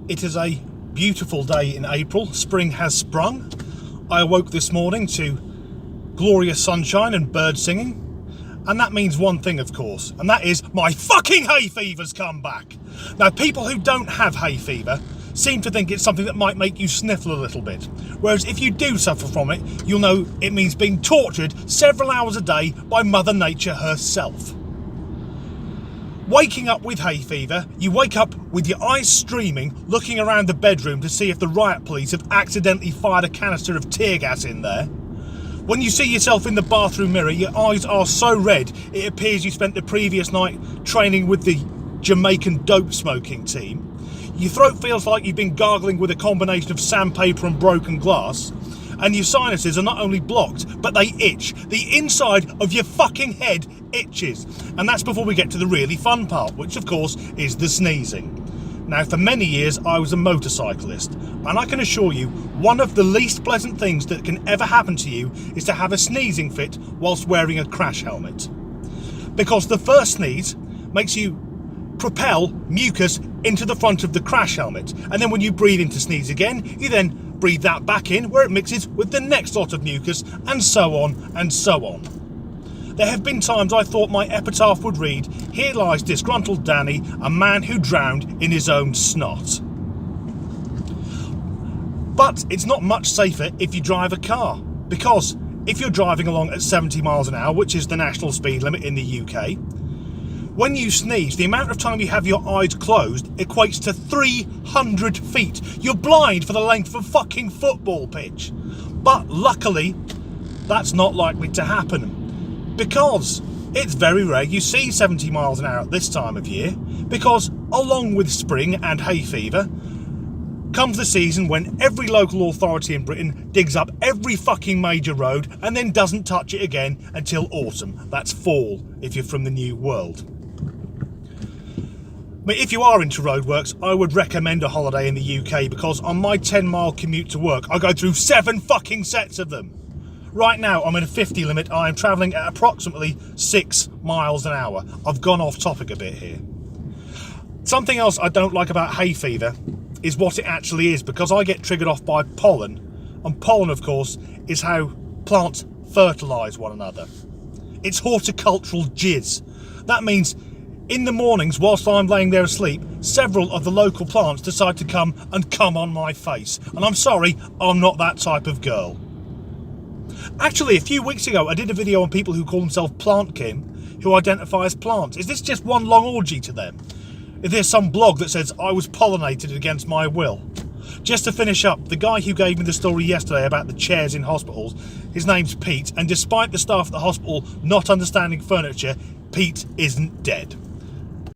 It is a beautiful day in April. Spring has sprung. I awoke this morning to glorious sunshine and bird singing. And that means one thing, of course, and that is my fucking hay fever's come back. Now, people who don't have hay fever seem to think it's something that might make you sniffle a little bit. Whereas if you do suffer from it, you'll know it means being tortured several hours a day by Mother Nature herself. Waking up with hay fever, you wake up with your eyes streaming, looking around the bedroom to see if the riot police have accidentally fired a canister of tear gas in there. When you see yourself in the bathroom mirror, your eyes are so red it appears you spent the previous night training with the Jamaican dope smoking team. Your throat feels like you've been gargling with a combination of sandpaper and broken glass. And your sinuses are not only blocked, but they itch. The inside of your fucking head itches. And that's before we get to the really fun part, which of course is the sneezing. Now, for many years I was a motorcyclist, and I can assure you, one of the least pleasant things that can ever happen to you is to have a sneezing fit whilst wearing a crash helmet. Because the first sneeze makes you propel mucus into the front of the crash helmet, and then when you breathe in to sneeze again, you then breathe that back in where it mixes with the next lot of mucus, and so on and so on. There have been times I thought my epitaph would read, "Here lies Disgruntled Danny, a man who drowned in his own snot." But it's not much safer if you drive a car, because if you're driving along at 70 miles an hour, which is the national speed limit in the UK, when you sneeze, the amount of time you have your eyes closed equates to 300 feet. You're blind for the length of a fucking football pitch. But luckily, that's not likely to happen, because it's very rare you see 70 miles an hour at this time of year, because along with spring and hay fever comes the season when every local authority in Britain digs up every fucking major road and then doesn't touch it again until autumn. That's fall if you're from the New World. But if you are into roadworks, I would recommend a holiday in the UK, because on my 10-mile commute to work, I go through 7 fucking sets of them. Right now, I'm in a 50 limit. I am travelling at approximately 6 miles an hour. I've gone off topic a bit here. Something else I don't like about hay fever is what it actually is, because I get triggered off by pollen. And pollen, of course, is how plants fertilise one another. It's horticultural jizz. That means in the mornings, whilst I'm laying there asleep, several of the local plants decide to come on my face. And I'm sorry, I'm not that type of girl. Actually, a few weeks ago, I did a video on people who call themselves Plant Kim, who identify as plants. Is this just one long orgy to them? Is there some blog that says I was pollinated against my will? Just to finish up, the guy who gave me the story yesterday about the chairs in hospitals, his name's Pete, and despite the staff at the hospital not understanding furniture, Pete isn't dead.